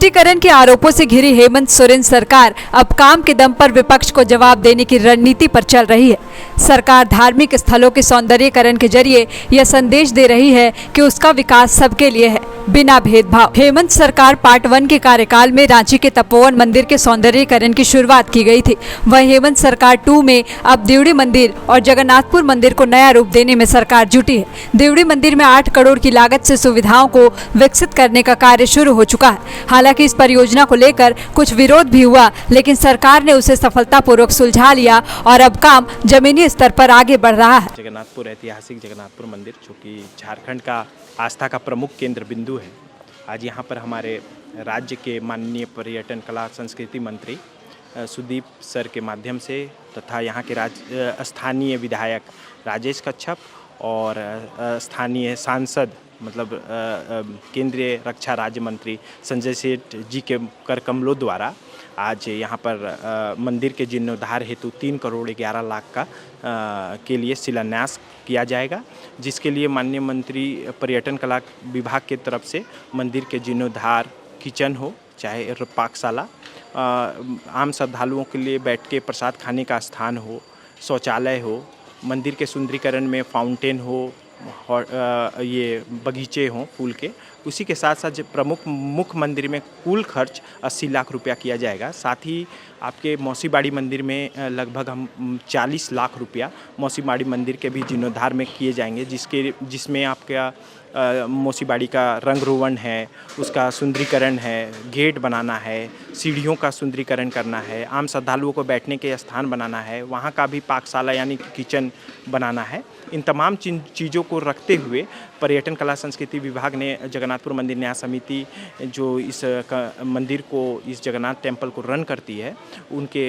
तुष्टीकरण के आरोपों से घिरी हेमंत सोरेन सरकार अब काम के दम पर विपक्ष को जवाब देने की रणनीति पर चल रही है। सरकार धार्मिक स्थलों के सौंदर्यीकरण के जरिए यह संदेश दे रही है कि उसका विकास सबके लिए है, बिना भेदभाव। हेमंत सरकार पार्ट 1 के कार्यकाल में रांची के तपोवन मंदिर के सौंदर्यीकरण की शुरुआत की गई थी। वहीं हेमंत सरकार 2 में अब देवड़ी मंदिर और जगन्नाथपुर मंदिर को नया रूप देने में सरकार जुटी है। देवड़ी मंदिर में 8 करोड़ की लागत से सुविधाओं को विकसित करने का कार्य शुरू हो चुका है। हालांकि इस परियोजना को लेकर कुछ विरोध भी हुआ, लेकिन सरकार ने उसे सफलतापूर्वक सुलझा लिया और अब काम जमीनी स्तर पर आगे बढ़ रहा है। जगन्नाथपुर ऐतिहासिक जगन्नाथपुर मंदिर जो कि झारखंड का आस्था का प्रमुख केंद्र बिंदु है, आज यहाँ पर हमारे राज्य के माननीय पर्यटन कला संस्कृति मंत्री सुदीप सर के माध्यम से तथा यहाँ के स्थानीय विधायक राजेश कच्छप और स्थानीय सांसद मतलब केंद्रीय रक्षा राज्य मंत्री संजय सेठ जी के कर कमलों द्वारा आज यहाँ पर मंदिर के जीर्णोद्धार हेतु 3 करोड़ 11 लाख का के लिए शिलान्यास किया जाएगा, जिसके लिए माननीय मंत्री पर्यटन कला विभाग की तरफ से मंदिर के जीर्णोद्धार, किचन हो चाहे पाकशाला, आम श्रद्धालुओं के लिए बैठ के प्रसाद खाने का स्थान हो, शौचालय हो, मंदिर के सुंदरीकरण में फाउंटेन हो, ये बगीचे हों फूल के, उसी के साथ साथ प्रमुख मुख्य मंदिर में कुल खर्च 80 लाख रुपया किया जाएगा। साथ ही आपके मौसीबाड़ी मंदिर में लगभग हम 40 लाख रुपया मौसीबाड़ी मंदिर के भी जीर्णोद्धार में किए जाएंगे, जिसमें आपका मौसीबाड़ी का रंग रोगन है, उसका सुंदरीकरण है, गेट बनाना है, सीढ़ियों का सुंदरीकरण करना है, आम श्रद्धालुओं को बैठने के स्थान बनाना है, वहाँ का भी पाकशाला यानी कि किचन बनाना है। इन तमाम चीज़ों को रखते हुए पर्यटन कला संस्कृति विभाग ने जगन्नाथपुर मंदिर न्यास समिति जो इस मंदिर को, इस जगन्नाथ टेम्पल को रन करती है, उनके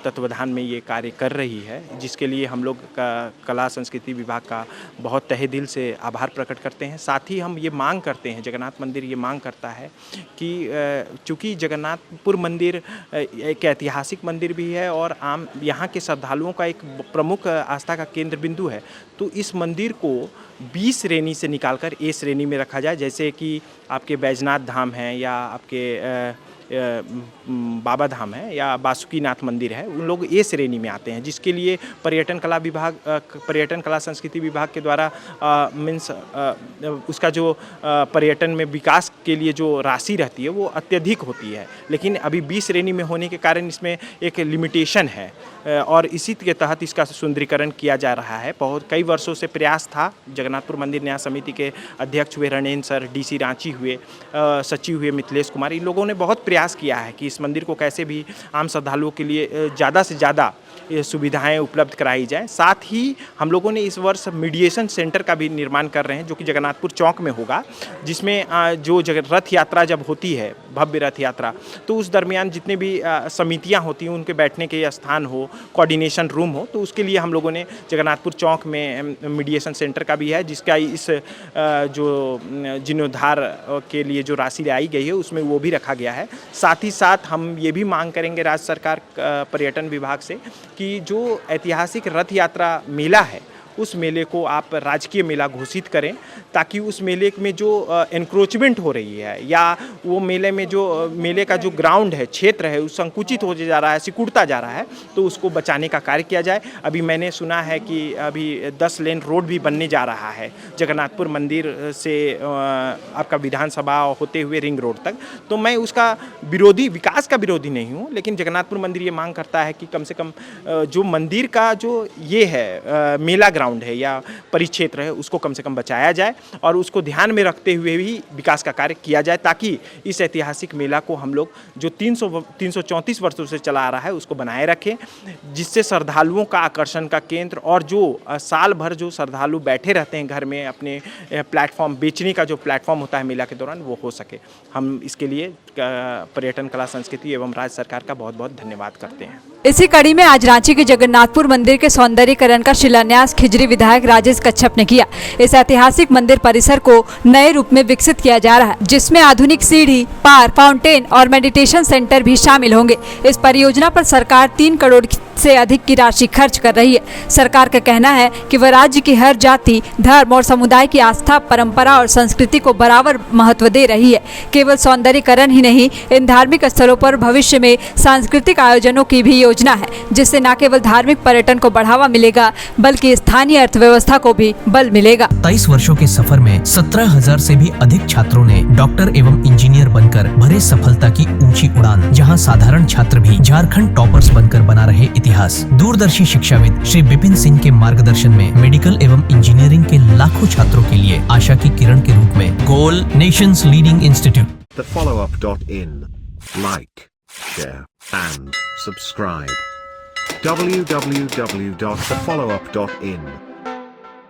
तत्वाधान में ये कार्य कर रही है, जिसके लिए हम लोग कला संस्कृति विभाग का बहुत तहे दिल से आभार प्रकट करते हैं। साथ ही हम ये मांग करते हैं, जगन्नाथ मंदिर ये मांग करता है कि चूँकि जगन्नाथपुर मंदिर एक ऐतिहासिक मंदिर भी है और आम यहाँ के श्रद्धालुओं का एक प्रमुख आस्था का केंद्र बिंदु है, तो इस मंदिर को 20 श्रेणी से निकालकर ए श्रेणी में रखा जाए। जैसे कि आपके बैजनाथ धाम है या आपके बाबा धाम है या बासुकीनाथ मंदिर है, उन लोग ए श्रेणी में आते हैं, जिसके लिए पर्यटन कला विभाग, पर्यटन कला संस्कृति विभाग के द्वारा उसका जो पर्यटन में विकास के लिए जो राशि रहती है वो अत्यधिक होती है। लेकिन अभी 20 श्रेणी में होने के कारण इसमें एक लिमिटेशन है और इसी के तहत इसका सुंदरीकरण किया जा रहा है। बहुत कई वर्षों से प्रयास था। जगन्नाथपुर मंदिर न्यास समिति के अध्यक्ष हुए रणेंद्र सर, डीसी रांची हुए, सचिव हुए मिथिलेश कुमार, इन लोगों ने बहुत प्रयास किया है कि इस मंदिर को कैसे भी आम श्रद्धालुओं के लिए ज़्यादा से ज़्यादा सुविधाएं उपलब्ध कराई जाए। साथ ही हम लोगों ने इस वर्ष मीडिएशन सेंटर का भी निर्माण कर रहे हैं, जो कि जगन्नाथपुर चौक में होगा, जिसमें जो रथ यात्रा जब होती है, भव्य रथ यात्रा, तो उस दरमियान जितने भी समितियां होती हैं उनके बैठने के स्थान हो, कोऑर्डिनेशन रूम हो, तो उसके लिए हम लोगों ने जगन्नाथपुर चौक में मीडिएशन सेंटर का भी है, जिसका इस जो जीर्णोद्धार के लिए जो राशि आई गई है उसमें वो भी रखा गया है। साथ ही साथ हम ये भी मांग करेंगे राज्य सरकार पर्यटन विभाग से कि जो ऐतिहासिक रथ यात्रा मेला है उस मेले को आप राजकीय मेला घोषित करें, ताकि उस मेले में जो एनक्रोचमेंट हो रही है या वो मेले में जो मेले का जो ग्राउंड है, क्षेत्र है, उस संकुचित हो जा रहा है, सिकुड़ता जा रहा है, तो उसको बचाने का कार्य किया जाए। अभी मैंने सुना है कि अभी 10 लेन रोड भी बनने जा रहा है जगन्नाथपुर मंदिर से आपका विधानसभा होते हुए रिंग रोड तक। तो मैं उसका विरोधी, विकास का विरोधी नहीं हूँ, लेकिन जगन्नाथपुर मंदिर ये मांग करता है कि कम से कम जो मंदिर का जो ये है मेला ग्राउंड है या परिक्षेत्र है, उसको कम से कम बचाया जाए और उसको ध्यान में रखते हुए भी विकास का कार्य किया जाए, ताकि इस ऐतिहासिक मेला को हम लोग जो 334 वर्षों से चला आ रहा है उसको बनाए रखें, जिससे श्रद्धालुओं का आकर्षण का केंद्र और जो साल भर जो श्रद्धालु बैठे रहते हैं घर में, अपने प्लेटफॉर्म बेचने का जो प्लेटफॉर्म होता है मेला के दौरान, वो हो सके। हम इसके लिए पर्यटन कला संस्कृति एवं राज्य सरकार का बहुत बहुत धन्यवाद करते हैं। इसी कड़ी में आज रांची के जगन्नाथपुर मंदिर के सौंदर्यीकरण का शिलान्यास खिजरी विधायक राजेश कच्छप ने किया। इस ऐतिहासिक मंदिर परिसर को नए रूप में विकसित किया जा रहा है, जिसमें आधुनिक सीढ़ी, पार्क, फाउंटेन और मेडिटेशन सेंटर भी शामिल होंगे। इस परियोजना पर सरकार 3 करोड़ से अधिक की राशि खर्च कर रही है। सरकार का कहना है कि वह राज्य की हर जाति, धर्म और समुदाय की आस्था, परंपरा और संस्कृति को बराबर महत्व दे रही है। केवल सौंदर्यीकरण ही नहीं, इन धार्मिक स्थलों पर भविष्य में सांस्कृतिक आयोजनों की भी योजना है, जिससे न केवल धार्मिक पर्यटन को बढ़ावा मिलेगा बल्कि स्थानीय अर्थव्यवस्था को भी बल मिलेगा। 23 वर्षों के सफर में 17,000 से भी अधिक छात्रों ने डॉक्टर एवं इंजीनियर बनकर भरे सफलता की ऊंची उड़ान। जहां साधारण छात्र भी झारखंड टॉपर्स बनकर बना रहे इतिहास। दूरदर्शी शिक्षाविद श्री विपिन सिंह के मार्गदर्शन में मेडिकल एवं इंजीनियरिंग के लाखों छात्रों के लिए आशा की किरण के रूप में गोल nation's leading institute. TheFollowUp.in. Like, share, and subscribe. www.thefollowup.in